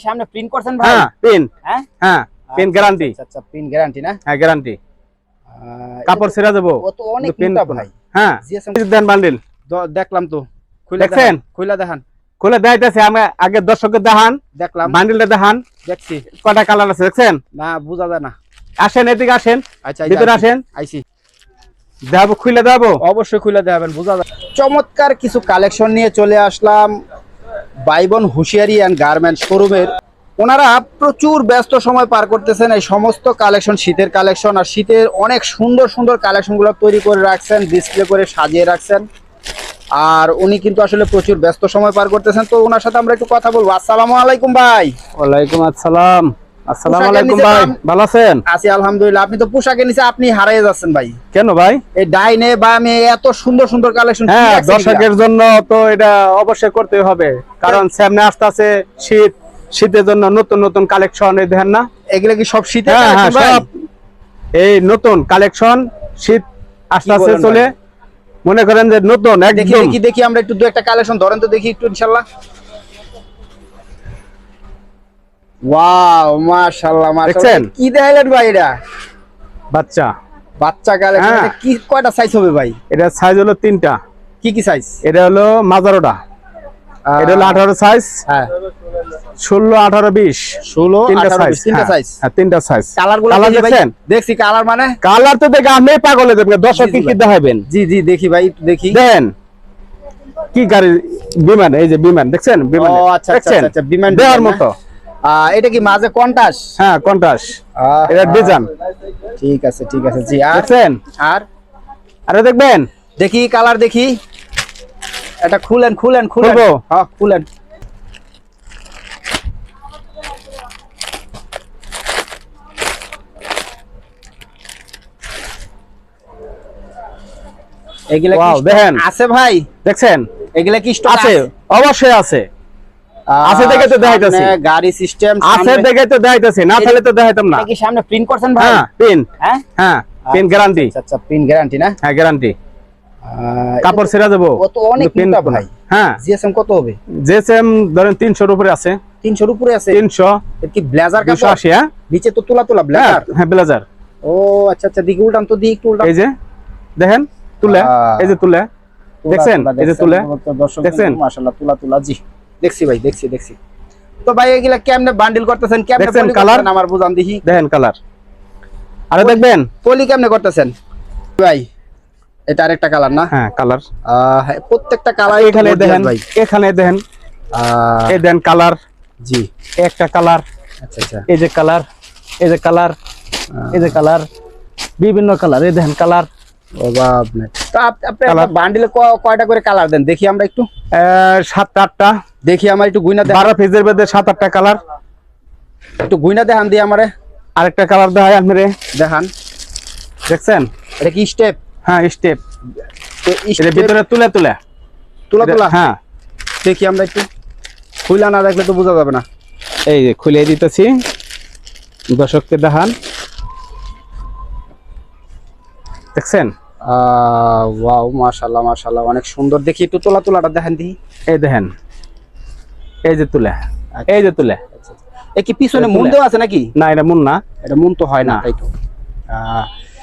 সামনে প্রিন্ট করছেন ভাই? হ্যাঁ প্রিন্ট। হ্যাঁ হ্যাঁ প্রিন্ট গ্যারান্টি। আচ্ছা প্রিন্ট গ্যারান্টি না? হ্যাঁ গ্যারান্টি। কাপড় ছেড়ে দেবো। ও তো অনেক মোটা ভাই। হ্যাঁ দেন বান্ডিল। দেখলাম তো, খুলে দেখছেন? খুলে দেখান। খুলে দেখাইতেছে, আমি আগে দর্শককে দেখান, দেখলাম বান্ডিলটা দেখান। দেখছি কয়টা কালার আছে দেখছেন? না, বোঝা যায় না। আসেন এদিকে আসেন, আচ্ছা ভিতরে আসেন, আইছি। দেখাবো, খুলে দেখাবো। অবশ্যই খুলে দেখাবেন, বোঝা যায়। চমৎকার কিছু কালেকশন নিয়ে চলে আসলাম বাইবন হুঁশিয়ারি অ্যান্ড গার্মেন্টস শোরুমের। ওনারা প্রচুর ব্যস্ত সময় পার করতেছেন। এই সমস্ত কালেকশন শীতের কালেকশন, আর শীতের অনেক সুন্দর সুন্দর কালেকশনগুলো তৈরি করে রাখছেন, ডিসপ্লে করে সাজিয়ে রাখছেন। আর উনি কিন্তু আসলে প্রচুর ব্যস্ত সময় পার করতেছেন, তো ওনার সাথে আমরা একটু কথা বলবো। আসসালামু আলাইকুম ভাই। ওয়ালাইকুম আসসালাম। আসসালামু আলাইকুম ভাই, ভালো আছেন? আছি আলহামদুলিল্লাহ। আপনি তো পোশাকের নিচে আপনি হারিয়ে যাচ্ছেন ভাই। কেন ভাই? এই ডাইনে বা আমি এত সুন্দর সুন্দর কালেকশন। হ্যাঁ দর্শকের জন্য তো এটা অবশ্যই করতে হবে, কারণ সামনে আসতে আছে শীত, শীতের জন্য নতুন নতুন কালেকশন। এই দেখেন না, এগুলো কি সব শীতের হ্যাঁ হ্যাঁ কালেকশন ভাই? সব এই নতুন কালেকশন, শীত আসতে আছে চলে, মনে করেন যে নতুন দেখি একদম। দেখি দেখি আমরা একটু দু একটা কালেকশন ধরেন তো দেখি একটু ইনশাআল্লাহ। ওয়াও মাশাআল্লাহ মাশাআল্লাহ, কি দেখাইলেন ভাই? এটা বাচ্চা বাচ্চা কালেকশন। এটা কি কয়টা সাইজ হবে ভাই? এটা সাইজ হলো 3টা। কি কি সাইজ? এটা হলো মাজারোটা, এটা হলো 18 সাইজ, হ্যাঁ 16, 18, 20, 16, তিনটা 18, সাইজ। 20, তিনটা সাইজ। হ্যাঁ তিনটা সাইজ। কালারগুলো কালার দেখছেন? দেখছি কালার, মানে কালার তো দেখে আমি পাগল হয়ে যাবেন, দর্শক কি দেখাবেন। জি জি দেখি ভাই, একটু দেখি। দেন কি গাড়ি, বিমান, এই যে বিমান দেখছেন, বিমান। ও আচ্ছা আচ্ছা আচ্ছা, বিমান দেওয়ার মতো। এটা কি মাঝে কন্টাস? হ্যাঁ কন্টাস, এটা ডিজাইন। ঠিক আছে ঠিক আছে। জি আর দেখছেন? আর আরে দেখবেন, দেখি কালার দেখি। এটা খুলেন খুলেন খুলেন। খুলবো? হ্যাঁ খুলেন। এগুলা কি দেখেন আছে ভাই? দেখছেন? এগুলা কি স্টক আছে? অবশ্যই আছে। আছে দেখে তো দেখাইতাছি। গাড়ি সিস্টেম আছে দেখে তো দেখাইতাছি, না তাহলে তো দেখাইতাম না। এটা কি সামনে প্রিন্ট করছেন ভাই? হ্যাঁ প্রিন্ট। হ্যাঁ হ্যাঁ প্রিন্ট গ্যারান্টি। আচ্ছা প্রিন্ট গ্যারান্টি না? হ্যাঁ গ্যারান্টি। কাপড় ছেড়ে দেবো। ও তো অনেক মোটা ভাই। হ্যাঁ জিএসএম কত হবে? জিএসএম ধরেন 300 এর উপরে আছে। 300 এর উপরে আছে? 300। এর কি ব্লেজার কাপড়? 280। হ্যাঁ নিচে তো তোলা তোলা ব্লেজার। হ্যাঁ ব্লেজার। ও আচ্ছা আচ্ছা, দিকে উল্টান তো, দিকে একটু উল্টান। এই যে দেখেন তুলে, এই যে তুলে দেখছেন, এই যে তুলে দেখছেন, মাশাআল্লাহ তুলা তুলা। জি দেখছি ভাই, দেখছি দেখছি। তো ভাই এগুলা কেমনে বান্ডিল করতেছেন, কেমনে দেখছেন পলি কালার? করতেছেন আমার বুঝান দেখি। দেখেন কালার, আরে দেখবেন পলি কেমনে করতেছেন ভাই? এটা আরেকটা কালার না? হ্যাঁ কালার। প্রত্যেকটা কালার এখানে দেখেন, ভাই এখানে দেখেন, এই দেন কালার। জি একটা কালার, আচ্ছা আচ্ছা। এই যে কালার, এই যে কালার, এই যে কালার, বিভিন্ন কালার, এই দেখেন কালার। ও বাপ রে। তো আপনি বান্ডিলে কয়টা করে কালার দেন দেখি আমরা একটু? 7-8টা। দেখি আমার একটু গুইনা দেন। 12 পিসের মধ্যে 7-8টা কালার। একটু গুইনা দেখান দিয়ে আমারে। আরেকটা কালার দেখাই আপনারে, দেখান। দেখছেন? এটা কি স্টেপ? হ্যাঁ স্টেপ। এর ভিতরে তুলে তুলে তুলা তুলা। হ্যাঁ দেখি আমরা একটু। খুলা না দেখলে তো বোঝা যাবে না। এই যে খুলে দিতেছি, দর্শককে দেখান। দেখছেন? ওয়াও মাশাআল্লাহ মাশাআল্লাহ, অনেক সুন্দর। দেখি একটু তোলা তোলাটা দেখেন দেখি। এই দেখেন, এই যে তুলে, এই যে তুলে। এ কি পিছনে মুন দেওয়া আছে নাকি? না এটা মুন না, এটা মুন তো হয় না, তাই তো।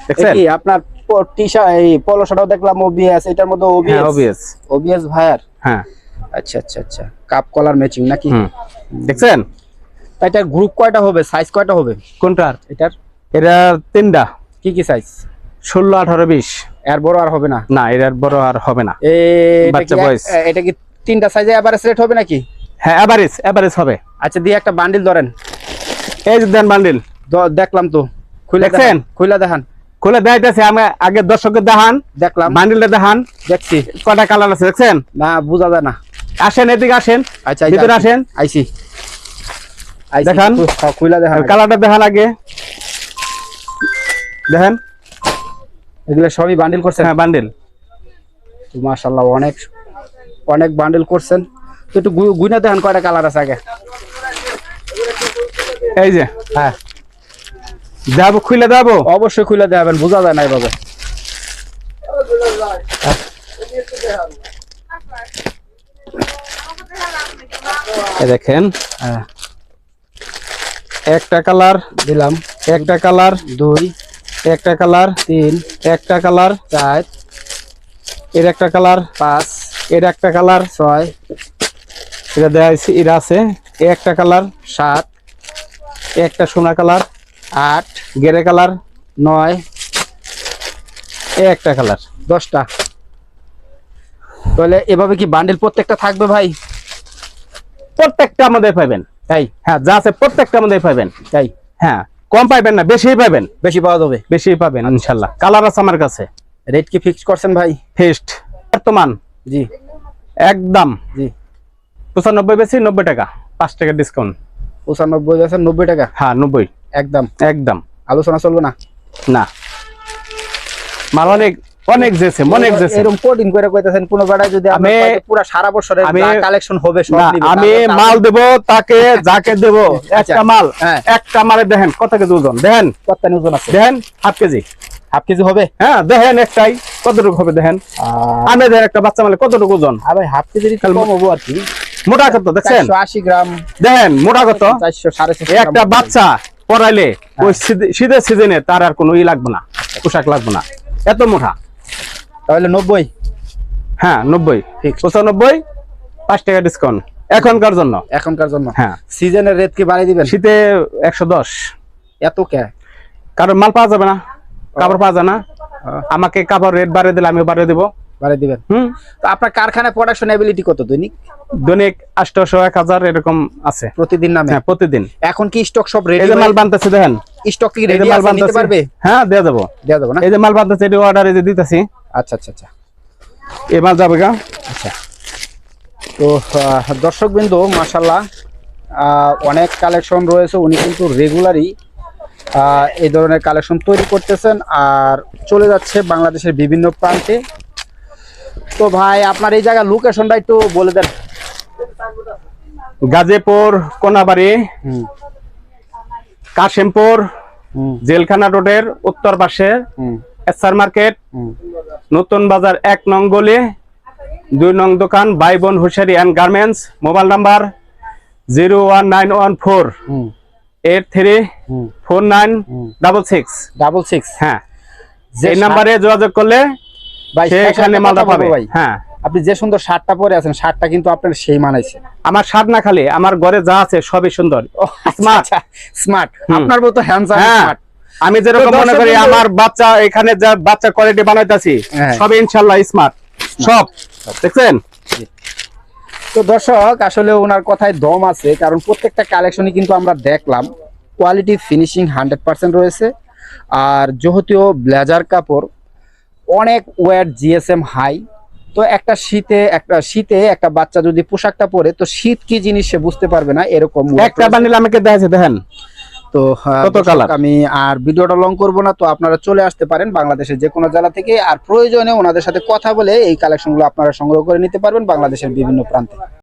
দেখছেন? কি আপনার টি-শার্ট এই পলো শার্টও দেখলাম ওবিএস, এটার মধ্যে ওবিএস। হ্যাঁ ওবিএস। ওবিএস ভাইয়ার। হ্যাঁ আচ্ছা আচ্ছা আচ্ছা, কাপ কলার ম্যাচিং নাকি? দেখছেন? এটার গ্রুপ কয়টা হবে, সাইজ কয়টা হবে কোনটার? এটার? এটা 3টা। কি কি সাইজ? 16, 18, 20। এর বড় আর হবে না? না এর বড় আর হবে না। বাচ্চা বয়স। এটা কি 3টা সাইজে এভারেজ রেট হবে নাকি? হ্যাঁ এভারেজ, এভারেজ হবে। আচ্ছা দিয়ে একটা বান্ডিল ধরেন। এই যে দেন বান্ডিল। দেখলাম তো, খুলে দেখছেন? খুলে দেখান। খুলে দেখাইতেছে, আমি আগে দর্শককে দেখান, দেখলাম বান্ডিলটা দেখান। দেখছি। কয়টা কালার আছে দেখছেন? না বোঝা যায় না। আসেন এদিকে আসেন, আচ্ছা ভিতরে আসেন। আইছি দেখান, খুলে দেখান। কালারটা দেখান আগে, দেখেন। এগুলো সবই বান্ডিল করছেন? হ্যাঁ বান্ডিল। মাশাআল্লাহ অনেক অনেক বান্ডিল করছেন। তো একটু গুইনা দেখান কয়টা কালার আছে আগে। এই যে হ্যাঁ দেখাবো, খুলে দেখাবো। অবশ্যই খুলে দেখাবেন, বোঝা যায় না এভাবে। দেখেন, হ্যাঁ একটা কালার দিলাম, একটা কালার 2 একটা কালার 3 একটা কালার 4 এর একটা কালার 5 এর একটা কালার 6 এটা দেয়া আছে এর আছে এর একটা কালার 7 একটা সোনা কালার 8 গেরে কালার 9 এ একটা কালার 10টা। তাহলে এভাবে কি বান্ডেল প্রত্যেকটা থাকবে ভাই? প্রত্যেকটা আমাদের পাবেন। তাই হ্যাঁ, যা আছে প্রত্যেকটা আমাদের পাবেন। তাই হ্যাঁ, কম পাইবেন না, বেশি পাবেন। বেশি পাওয়া যাবে, বেশি পাবেন ইনশাআল্লাহ। কালার আছে আমার কাছে। রেট কি ফিক্স করছেন ভাই? ফিক্সড বর্তমান জি একদম জি 95 বেশি 90 টাকা, 5 টাকা ডিসকাউন্ট। 95 আছে 90 টাকা হ্যাঁ 90 একদম। একদম আলোচনা চলবে না? না, মাল অনেক অনেক যেছে অনেক যেছে। এরকম কোডিং করে কইতাছেন কোন বেড়ায় যদি আমি পুরো সারা বছরের যা কালেকশন হবে সব নিবে। আমি মাল দেব তাকে, যাকে দেব একটা মাল, হ্যাঁ একটা মালে দেখেন কত কেজি ওজন, দেখেন কত ওজন আছে, দেখেন হাফ কেজি হবে। হ্যাঁ দেখেন একটাই কতটুকু হবে দেখেন। আমি দেখেন একটা বাচ্চা মালে কতটুকু ওজন, ভাই হাফ কেজির কম হবে আর কি। মোটা কত দেখছেন, 180 গ্রাম দেখেন মোটা কত। 400 450 একটা বাচ্চা পড়াইলে ওই শীতের সিজনে তার আর কোনো ই লাগবে না, পোশাক লাগবে না, এত মোটা। তাহলে 90? হ্যাঁ 90 95, 5 টাকা ডিসকাউন্ট এখনকার জন্য। এখনকার জন্য হ্যাঁ, সিজনের রেট কি বাড়িয়ে দিবেন? শীতে 110। এত কে? কারণ মাল পাওয়া যাবে না, কাপড় পাওয়া যায় না। আমাকে কাপড় রেট বাড়িয়ে দিলে আমিও বাড়িয়ে দেবো। বাড়িয়ে দিবেন। তো আপনার কারখানায় প্রোডাকশন এবিলিটি কত দৈনিক? দৈনিক 800 1000 এরকম আছে প্রতিদিন নামে? হ্যাঁ প্রতিদিন। এখন কি স্টক সব রেডি? এই যে মাল বানতেছে দেখেন, স্টক কি রেডি আছে, নিতে পারবে? হ্যাঁ দেয়া দেবো, দেয়া দেবো না? এই যে মাল বানতেছে এটা অর্ডার এই যে দিতেছি। আচ্ছা আচ্ছা আচ্ছা, এই মাল যাবে গা। আচ্ছা, তো দর্শকবৃন্দ মাশাআল্লাহ অনেক কালেকশন রয়েছে। উনি কিন্তু রেগুলারই এই ধরনের কালেকশন তৈরি করতেছেন আর চলে যাচ্ছে বাংলাদেশের বিভিন্ন প্রান্তে। তো ভাই আপনার এই জায়গার লোকেশনটা একটু বলে দেন। গাজীপুর কোনাবাড়ি কাশিমপুর জেলখানা রোডের উত্তর পাশে এসআর মার্কেট, নতুন বাজার 1 নং গলি 2 নং দোকান ভাই বোন হুশিয়ারি এন্ড গার্মেন্টস। Mobile number 01914 834966। হ্যাঁ, এই নাম্বারে যোগাযোগ করলে ভাই সেখানে মালটা পাবে। হ্যাঁ, আপনি যে সুন্দর শার্টটা পরে আছেন, শার্টটা কিন্তু আপনার সেই মানাইছে। আমার শার্ট না খালি আমার ঘরে যা আছে সবই সুন্দর, স্মার্ট স্মার্ট। আপনার মতো হ্যান্ডসাম স্মার্ট। আমি যেরকম মনে করি আমার বাচ্চা এখানে যা বাচ্চা কোয়ালিটি বানাইতাছি সব ইনশাআল্লাহ স্মার্ট সব, দেখছেন? তো দর্শক আসলে ওনার কথায় দম আছে, কারণ প্রত্যেকটা কালেকশনই কিন্তু আমরা দেখলাম কোয়ালিটি ফিনিশিং 100% রয়েছে। আর যেহেতু ব্লেজার কাপড় অনেক ওয়েট জিএসএম হাই, তো একটা শীতে একটা বাচ্চা যদি পোশাকটা পরে তো শীত কি জিনিস সে বুঝতে পারবে না, এরকম একটা বান্ডিল আমাকে দেখাচ্ছে দেখেন। তো কালার আমি আর ভিডিওটা লং করব না, তো আপনারা চলে আসতে পারেন বাংলাদেশের যে কোনো জেলা থেকে, আর প্রয়োজনে ওনাদের সাথে কথা বলে এই কালেকশনগুলো আপনারা সংগ্রহ করে নিতে পারবেন বাংলাদেশের বিভিন্ন প্রান্তে।